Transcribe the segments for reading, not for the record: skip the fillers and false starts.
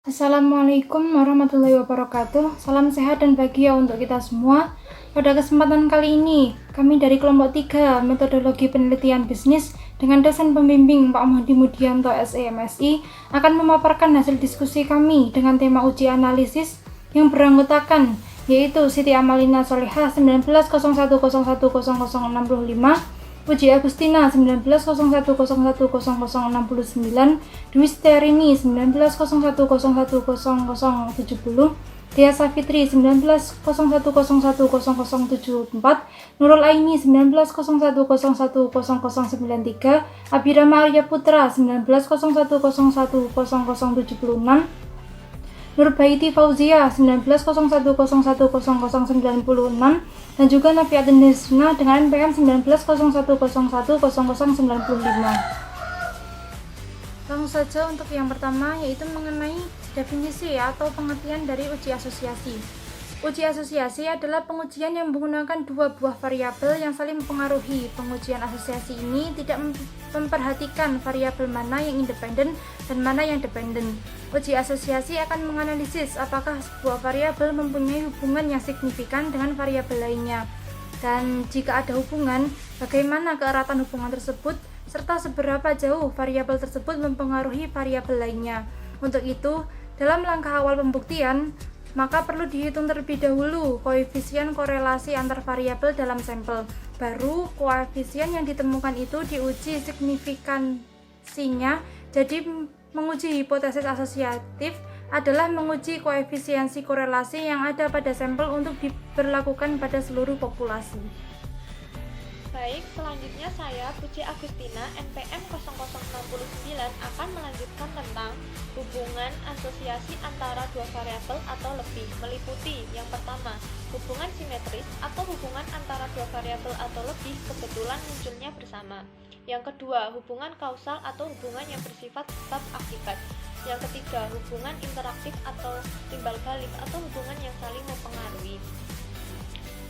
Assalamualaikum warahmatullahi wabarakatuh. Salam sehat dan bahagia untuk kita semua. Pada kesempatan kali ini, kami dari kelompok 3 metodologi penelitian bisnis dengan dosen pembimbing Pak Mahdi Mudianto SEMSI akan memaparkan hasil diskusi kami dengan tema uji analisis yang beranggotakan yaitu Siti Amalina Solehah 1901010065, Puji Agustina 1901010069, Dwi Sterini 1901010070, Dea Safitri 1901010074, Nurul Aini 1901010093, Abhirama Arya Putra 1901010076, Nurbaiti Fauzia 1901010096, dan juga Nafiat Desna dengan NPM 1901010095. Langsung saja untuk yang pertama, yaitu mengenai definisi atau pengertian dari uji asosiasi. Uji asosiasi adalah pengujian yang menggunakan dua buah variabel yang saling mempengaruhi. Pengujian asosiasi ini tidak memperhatikan variabel mana yang independen dan mana yang dependen. Uji asosiasi akan menganalisis apakah sebuah variabel mempunyai hubungan yang signifikan dengan variabel lainnya. Dan jika ada hubungan, bagaimana keeratan hubungan tersebut, serta seberapa jauh variabel tersebut mempengaruhi variabel lainnya. Untuk itu, dalam langkah awal pembuktian, maka perlu dihitung terlebih dahulu koefisien korelasi antar variabel dalam sampel. Baru koefisien yang ditemukan itu diuji signifikansinya. Jadi menguji hipotesis asosiatif adalah menguji koefisiensi korelasi yang ada pada sampel untuk diberlakukan pada seluruh populasi. Baik, selanjutnya saya, Puji Agustina, NPM 0069 akan melanjutkan tentang hubungan asosiasi antara dua variabel atau lebih, meliputi yang pertama, hubungan simetris atau hubungan antara dua variabel atau lebih kebetulan munculnya bersama. Yang kedua, hubungan kausal atau hubungan yang bersifat sebab akibat. Yang ketiga, hubungan interaktif atau timbal balik atau hubungan yang saling mempengaruhi.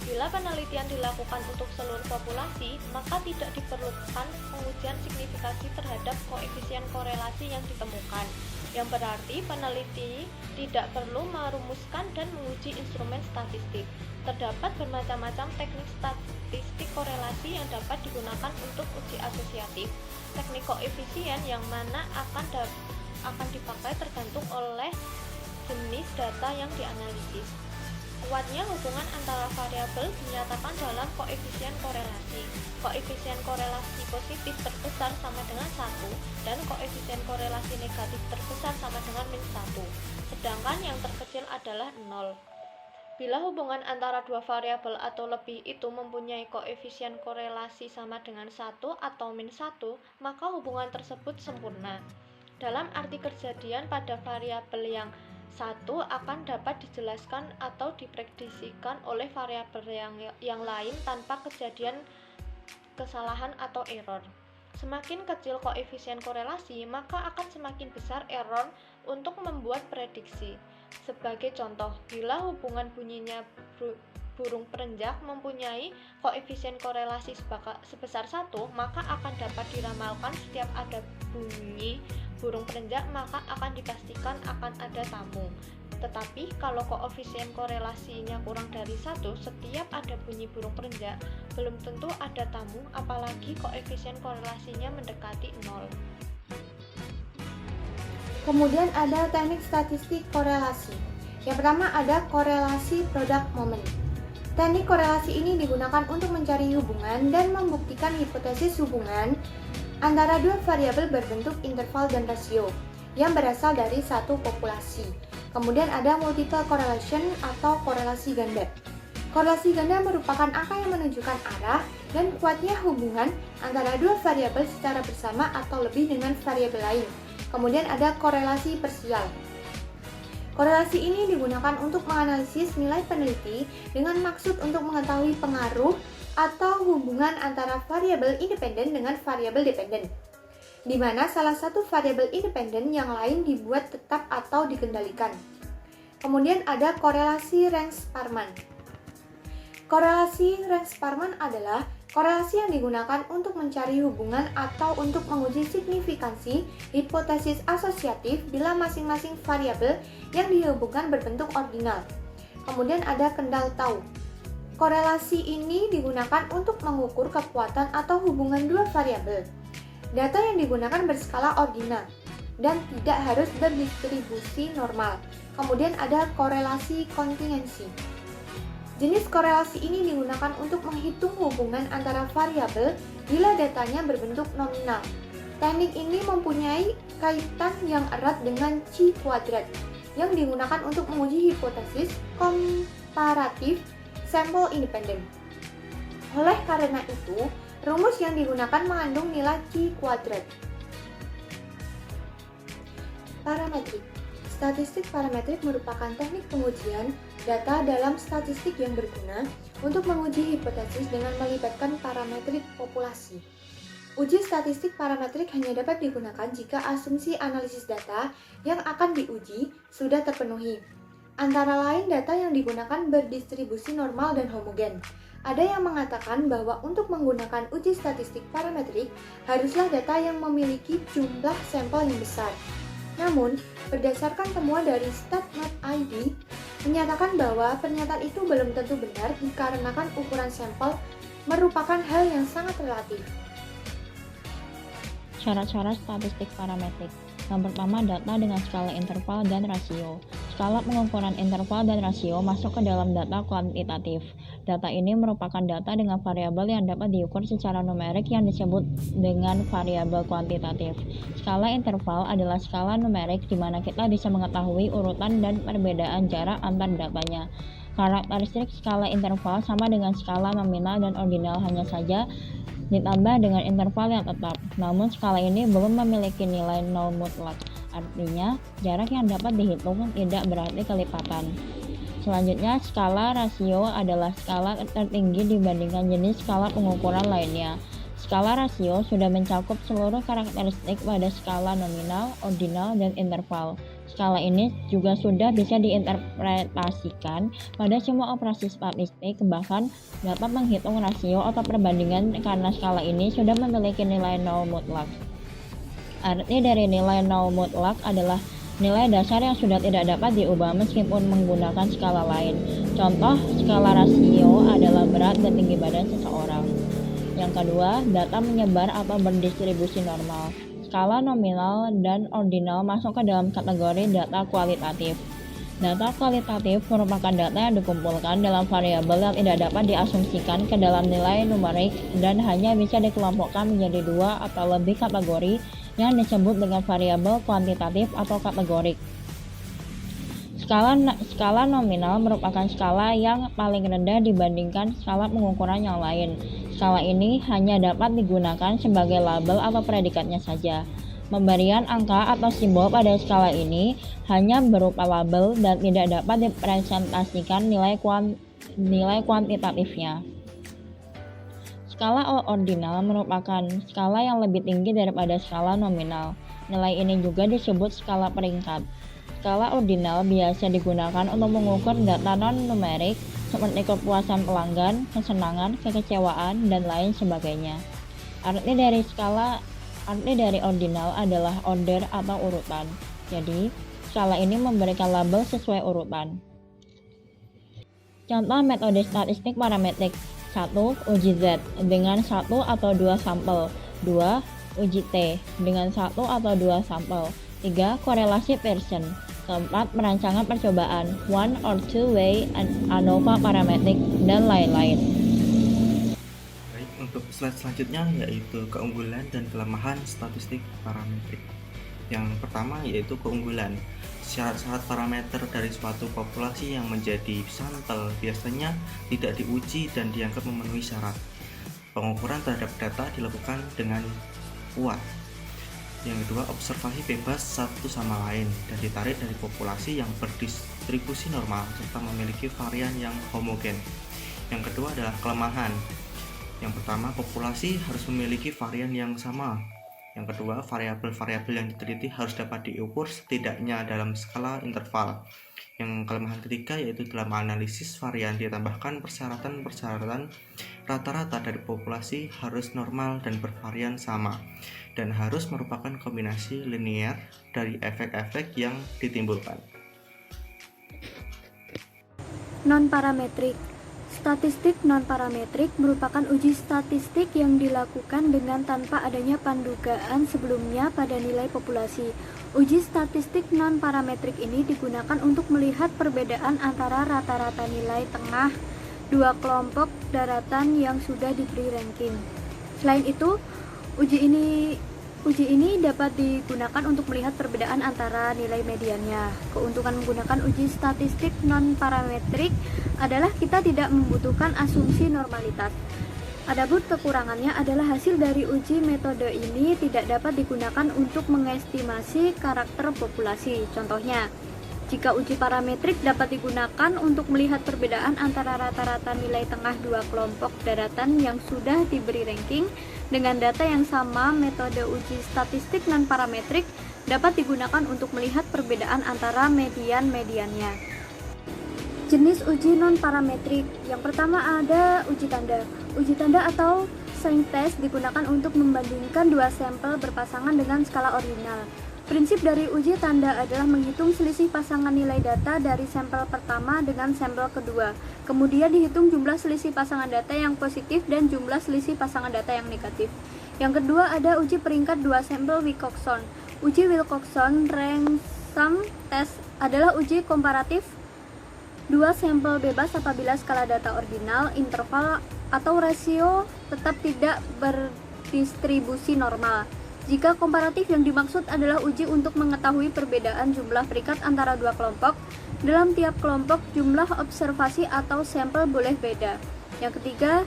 Bila penelitian dilakukan untuk seluruh populasi, maka tidak diperlukan pengujian signifikasi terhadap koefisien korelasi yang ditemukan, yang berarti peneliti tidak perlu merumuskan dan menguji instrumen statistik. Terdapat bermacam-macam teknik statistik korelasi yang dapat digunakan untuk uji asosiatif. Teknik koefisien yang mana akan dipakai tergantung oleh jenis data yang dianalisis. Kuatnya hubungan antara variabel dinyatakan dalam koefisien korelasi. Koefisien korelasi positif terbesar sama dengan 1 dan koefisien korelasi negatif terbesar sama dengan -1, sedangkan yang terkecil adalah 0. Bila hubungan antara dua variabel atau lebih itu mempunyai koefisien korelasi sama dengan 1 atau -1, maka hubungan tersebut sempurna. Dalam arti kejadian pada variabel yang satu akan dapat dijelaskan atau diprediksikan oleh variabel yang lain tanpa kejadian kesalahan atau error. Semakin kecil koefisien korelasi, maka akan semakin besar error untuk membuat prediksi. Sebagai contoh, bila hubungan bunyinya burung perenjak mempunyai koefisien korelasi sebesar 1, maka akan dapat diramalkan setiap ada bunyi burung perenjak maka akan dipastikan akan ada tamu. Tetapi kalau koefisien korelasinya kurang dari 1, setiap ada bunyi burung perenjak belum tentu ada tamu, apalagi koefisien korelasinya mendekati 0. Kemudian ada teknik statistik korelasi. Yang pertama ada korelasi produk momen. Teknik korelasi ini digunakan untuk mencari hubungan dan membuktikan hipotesis hubungan antara dua variabel berbentuk interval dan rasio yang berasal dari satu populasi. Kemudian ada multiple correlation atau korelasi ganda. Korelasi ganda merupakan angka yang menunjukkan arah dan kuatnya hubungan antara dua variabel secara bersama atau lebih dengan variabel lain. Kemudian ada korelasi parsial. Korelasi ini digunakan untuk menganalisis nilai peneliti dengan maksud untuk mengetahui pengaruh atau hubungan antara variabel independen dengan variabel dependen, di mana salah satu variabel independen yang lain dibuat tetap atau dikendalikan. Kemudian ada korelasi Range-Sparman. Korelasi Range-Sparman adalah Korelasi yang digunakan untuk mencari hubungan atau untuk menguji signifikansi hipotesis asosiatif bila masing-masing variabel yang dihubungkan berbentuk ordinal. Kemudian ada kendal tau. Korelasi ini digunakan untuk mengukur kekuatan atau hubungan dua variabel. Data yang digunakan berskala ordinal dan tidak harus berdistribusi normal. Kemudian ada korelasi kontingensi. Jenis korelasi ini digunakan untuk menghitung hubungan antara variabel bila datanya berbentuk nominal. Teknik ini mempunyai kaitan yang erat dengan chi kuadrat yang digunakan untuk menguji hipotesis komparatif sampel independen. Oleh karena itu, rumus yang digunakan mengandung nilai chi kuadrat. Parametrik. Statistik parametrik merupakan teknik pengujian data dalam statistik yang berguna untuk menguji hipotesis dengan melibatkan parametrik populasi. Uji statistik parametrik hanya dapat digunakan jika asumsi analisis data yang akan diuji sudah terpenuhi. Antara lain data yang digunakan berdistribusi normal dan homogen. Ada yang mengatakan bahwa untuk menggunakan uji statistik parametrik haruslah data yang memiliki jumlah sampel yang besar. Namun, berdasarkan temuan dari StatMap.id, menyatakan bahwa pernyataan itu belum tentu benar dikarenakan ukuran sampel merupakan hal yang sangat relatif. Syarat-syarat statistik parametrik. Yang pertama, data dengan skala interval dan rasio. Skala pengukuran interval dan rasio masuk ke dalam data kuantitatif. Data ini merupakan data dengan variabel yang dapat diukur secara numerik yang disebut dengan variabel kuantitatif. Skala interval adalah skala numerik di mana kita bisa mengetahui urutan dan perbedaan jarak antar datanya. Karakteristik skala interval sama dengan skala nominal dan ordinal, hanya saja ditambah dengan interval yang tetap. Namun skala ini belum memiliki nilai nol mutlak. Artinya, jarak yang dapat dihitung tidak berarti kelipatan. Selanjutnya, skala rasio adalah skala tertinggi dibandingkan jenis skala pengukuran lainnya. Skala rasio sudah mencakup seluruh karakteristik pada skala nominal, ordinal, dan interval. Skala ini juga sudah bisa diinterpretasikan pada semua operasi statistik, bahkan dapat menghitung rasio atau perbandingan karena skala ini sudah memiliki nilai nol mutlak. Arti dari nilai nol mutlak adalah nilai dasar yang sudah tidak dapat diubah meskipun menggunakan skala lain. Contoh skala rasio adalah berat dan tinggi badan seseorang. Yang kedua, data menyebar atau berdistribusi normal. Skala nominal dan ordinal masuk ke dalam kategori data kualitatif. Data kualitatif merupakan data yang dikumpulkan dalam variabel yang tidak dapat diasumsikan ke dalam nilai numerik dan hanya bisa dikelompokkan menjadi dua atau lebih kategori yang disebut dengan variabel kuantitatif atau kategorik. Skala nominal merupakan skala yang paling rendah dibandingkan skala pengukuran yang lain. Skala ini hanya dapat digunakan sebagai label atau predikatnya saja. Pemberian angka atau simbol pada skala ini hanya berupa label dan tidak dapat dipresentasikan nilai kuantitatifnya. Skala ordinal merupakan skala yang lebih tinggi daripada skala nominal. Nilai ini juga disebut skala peringkat. Skala ordinal biasa digunakan untuk mengukur data non-numerik seperti kepuasan pelanggan, kesenangan, kekecewaan, dan lain sebagainya. Arti dari ordinal adalah order atau urutan. Jadi, skala ini memberikan label sesuai urutan. Contoh metode statistik parametrik. 1. Uji Z dengan 1 atau 2 sampel. 2. Uji T dengan 1 atau 2 sampel. 3. Korelasi Pearson. 4. Perancangan percobaan, one or two way ANOVA parametrik, dan lain-lain. Baik, untuk slide selanjutnya yaitu keunggulan dan kelemahan statistik parametrik. Yang pertama yaitu keunggulan. Syarat-syarat parameter dari suatu populasi yang menjadi sampel biasanya tidak diuji dan dianggap memenuhi syarat. Pengukuran terhadap data dilakukan dengan kuat. Yang kedua, observasi bebas satu sama lain dan ditarik dari populasi yang berdistribusi normal serta memiliki varian yang homogen. Yang kedua adalah kelemahan. Yang pertama, populasi harus memiliki varian yang sama. Yang kedua, variabel-variabel yang diteliti harus dapat diukur setidaknya dalam skala interval. Yang kelemahan ketiga yaitu dalam analisis varian ditambahkan persyaratan-persyaratan rata-rata dari populasi harus normal dan bervarian sama, dan harus merupakan kombinasi linear dari efek-efek yang ditimbulkan. Non-parametrik. Statistik non-parametrik merupakan uji statistik yang dilakukan dengan tanpa adanya pandugaan sebelumnya pada nilai populasi. Uji statistik non-parametrik ini digunakan untuk melihat perbedaan antara rata-rata nilai tengah dua kelompok daratan yang sudah diberi ranking. Selain itu, uji ini dapat digunakan untuk melihat perbedaan antara nilai mediannya. Keuntungan menggunakan uji statistik non-parametrik adalah kita tidak membutuhkan asumsi normalitas. Adapun kekurangannya adalah hasil dari uji metode ini tidak dapat digunakan untuk mengestimasi karakter populasi. Contohnya, jika uji parametrik dapat digunakan untuk melihat perbedaan antara rata-rata nilai tengah dua kelompok daratan yang sudah diberi ranking, dengan data yang sama, metode uji statistik non-parametrik dapat digunakan untuk melihat perbedaan antara median-mediannya. Jenis uji non-parametrik. Yang pertama ada uji tanda. Uji tanda atau sign test digunakan untuk membandingkan dua sampel berpasangan dengan skala ordinal. Prinsip dari uji tanda adalah menghitung selisih pasangan nilai data dari sampel pertama dengan sampel kedua. Kemudian dihitung jumlah selisih pasangan data yang positif dan jumlah selisih pasangan data yang negatif. Yang kedua ada uji peringkat dua sampel Wilcoxon. Uji Wilcoxon ransom test adalah uji komparatif dua sampel bebas apabila skala data ordinal, interval, atau rasio tetap tidak berdistribusi normal. Jika komparatif yang dimaksud adalah uji untuk mengetahui perbedaan jumlah peringkat antara dua kelompok, dalam tiap kelompok jumlah observasi atau sampel boleh beda. Yang ketiga,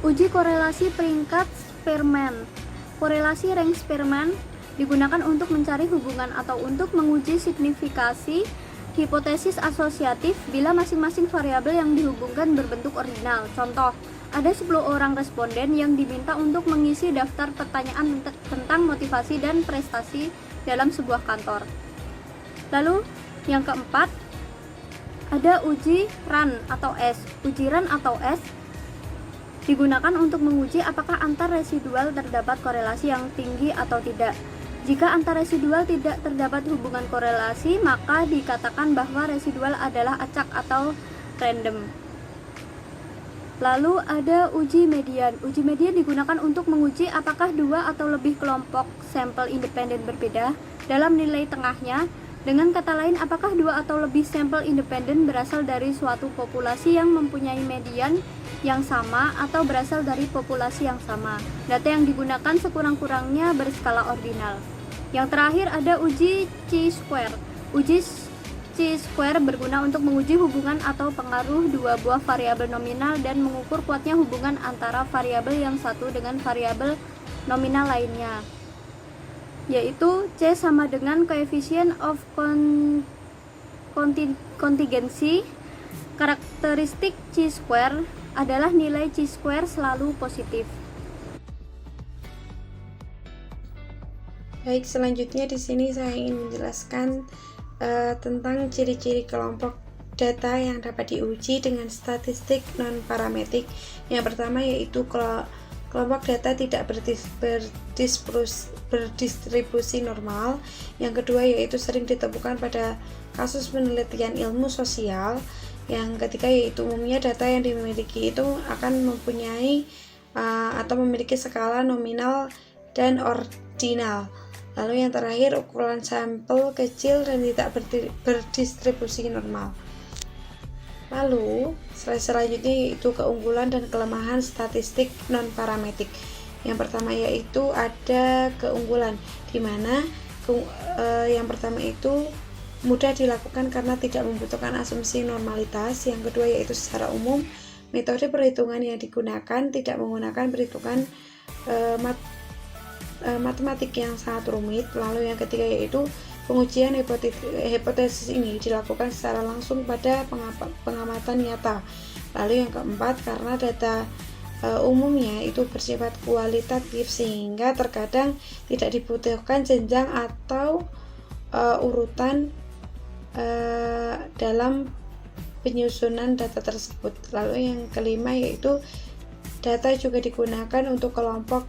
uji korelasi peringkat Spearman. Korelasi rank Spearman digunakan untuk mencari hubungan atau untuk menguji signifikasi hipotesis asosiatif bila masing-masing variabel yang dihubungkan berbentuk ordinal. Contoh, ada 10 orang responden yang diminta untuk mengisi daftar pertanyaan tentang motivasi dan prestasi dalam sebuah kantor. Lalu, yang keempat, ada uji RAN atau S. Uji RAN atau S digunakan untuk menguji apakah antar residual terdapat korelasi yang tinggi atau tidak. Jika antar residual tidak terdapat hubungan korelasi, maka dikatakan bahwa residual adalah acak atau random. Lalu ada uji median. Uji median digunakan untuk menguji apakah dua atau lebih kelompok sampel independen berbeda dalam nilai tengahnya. Dengan kata lain, apakah dua atau lebih sampel independen berasal dari suatu populasi yang mempunyai median yang sama atau berasal dari populasi yang sama. Data yang digunakan sekurang-kurangnya berskala ordinal. Yang terakhir ada uji chi-square. Uji chi-square berguna untuk menguji hubungan atau pengaruh dua buah variabel nominal dan mengukur kuatnya hubungan antara variabel yang satu dengan variabel nominal lainnya, yaitu C sama dengan coefficient of contingency. Karakteristik chi-square adalah nilai chi-square selalu positif. Baik, selanjutnya di sini saya ingin menjelaskan tentang ciri-ciri kelompok data yang dapat diuji dengan statistik non-parametrik. Yang pertama yaitu kelompok data tidak berdistribusi normal. Yang kedua yaitu sering ditemukan pada kasus penelitian ilmu sosial. Yang ketiga yaitu umumnya data yang dimiliki itu akan mempunyai atau memiliki skala nominal dan ordinal. Lalu yang terakhir, ukuran sampel kecil dan tidak berdistribusi normal. Lalu selanjutnya yaitu keunggulan dan kelemahan statistik non-parametrik. Yang pertama yaitu ada keunggulan, di mana yang pertama itu mudah dilakukan karena tidak membutuhkan asumsi normalitas. Yang kedua yaitu secara umum metode perhitungan yang digunakan tidak menggunakan perhitungan matematik yang sangat rumit. Lalu yang ketiga yaitu pengujian hipotesis ini dilakukan secara langsung pada pengamatan nyata. Lalu yang keempat, karena data umumnya itu bersifat kualitatif sehingga terkadang tidak dibutuhkan jenjang atau urutan dalam penyusunan data tersebut. Lalu yang kelima yaitu data juga digunakan untuk kelompok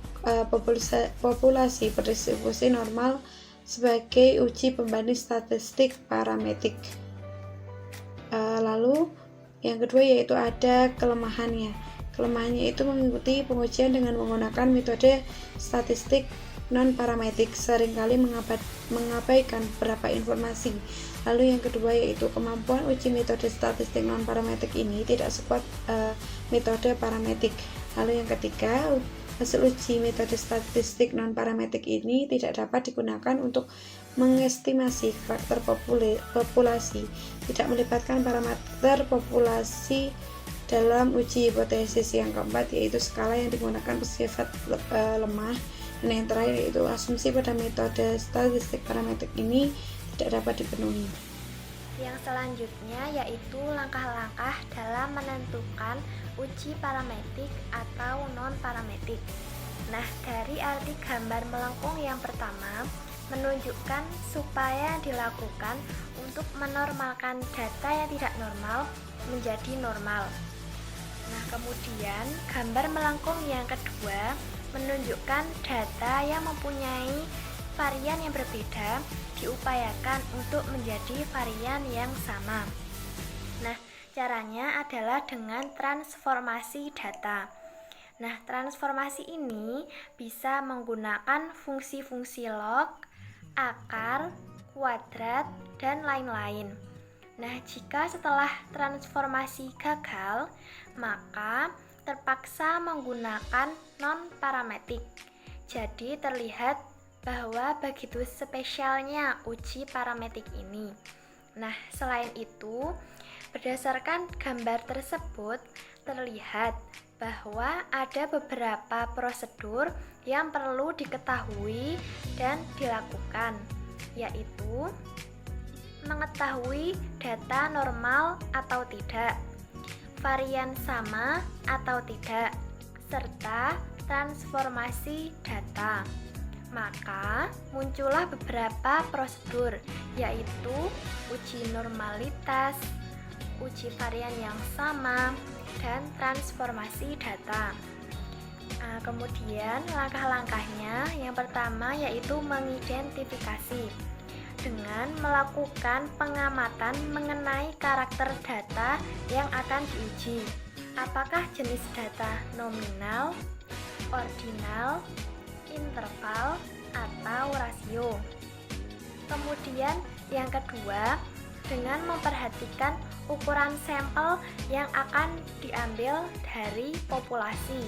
populasi berdistribusi normal sebagai uji pembanding statistik parametrik. Lalu yang kedua yaitu ada kelemahannya. Kelemahannya itu mengikuti pengujian dengan menggunakan metode statistik non-parametrik seringkali mengabaikan beberapa informasi. Lalu yang kedua yaitu kemampuan uji metode statistik non-parametrik ini tidak sekuat metode parametrik. Lalu yang ketiga, hasil uji metode statistik non-parametrik ini tidak dapat digunakan untuk mengestimasi karakter populasi, tidak melibatkan parameter populasi dalam uji hipotesis. Yang keempat yaitu skala yang digunakan bersifat lemah. Dan yang terakhir yaitu asumsi pada metode statistik parametrik ini tidak dapat dipenuhi. Yang selanjutnya yaitu langkah-langkah dalam menentukan uji parametrik atau non-parametrik. Nah, dari arti gambar melengkung yang pertama menunjukkan supaya dilakukan untuk menormalkan data yang tidak normal menjadi normal. Nah, kemudian gambar melengkung yang kedua menunjukkan data yang mempunyai varian yang berbeda diupayakan untuk menjadi varian yang sama. Nah, caranya adalah dengan transformasi data. Nah, transformasi ini bisa menggunakan fungsi-fungsi log, akar, kuadrat, dan lain-lain. Nah, jika setelah transformasi gagal, maka terpaksa menggunakan non-parametrik. Jadi terlihat bahwa begitu spesialnya uji parametrik ini. Nah, selain itu, berdasarkan gambar tersebut terlihat bahwa ada beberapa prosedur yang perlu diketahui dan dilakukan, yaitu mengetahui data normal atau tidak, varian sama atau tidak, serta transformasi data. Maka muncullah beberapa prosedur, yaitu uji normalitas, uji varian yang sama, dan transformasi data. Kemudian langkah-langkahnya yang pertama yaitu mengidentifikasi dengan melakukan pengamatan mengenai karakter data yang akan diuji. Apakah jenis data nominal, ordinal, interval, atau rasio. Kemudian yang kedua, dengan memperhatikan ukuran sampel yang akan diambil dari populasi.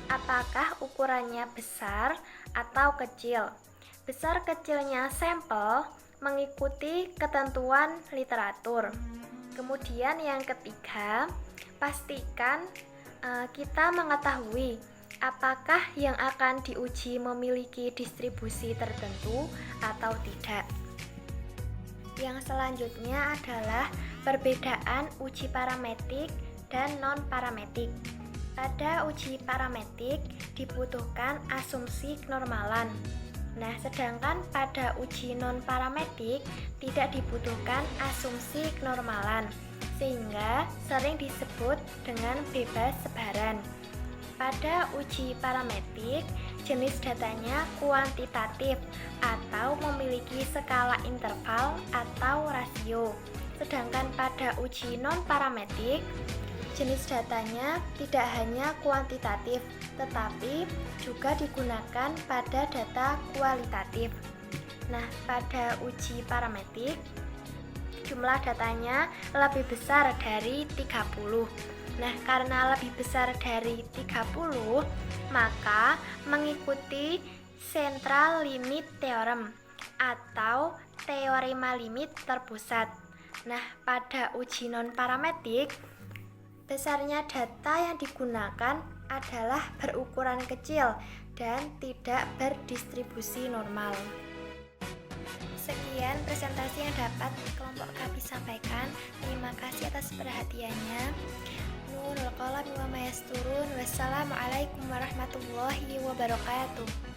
Apakah ukurannya besar atau kecil? Besar kecilnya sampel mengikuti ketentuan literatur. Kemudian yang ketiga, pastikan kita mengetahui apakah yang akan diuji memiliki distribusi tertentu atau tidak. Yang selanjutnya adalah perbedaan uji parametrik dan non-parametrik. Pada uji parametrik dibutuhkan asumsi kenormalan. Nah, sedangkan pada uji non-parametrik tidak dibutuhkan asumsi kenormalan, sehingga sering disebut dengan bebas sebaran. Pada uji parametrik, jenis datanya kuantitatif atau memiliki skala interval atau rasio. Sedangkan pada uji non-parametrik, jenis datanya tidak hanya kuantitatif, tetapi juga digunakan pada data kualitatif. Nah, pada uji parametrik, jumlah datanya lebih besar dari 30. Nah, karena lebih besar dari 30, maka mengikuti central limit theorem atau teorema limit terpusat. Nah, pada uji non-parametrik, besarnya data yang digunakan adalah berukuran kecil dan tidak berdistribusi normal. Sekian presentasi yang dapat kelompok kami sampaikan. Terima kasih atas perhatiannya. Nurul qalam wa ma yasturun. Wassalamualaikum warahmatullahi wabarakatuh.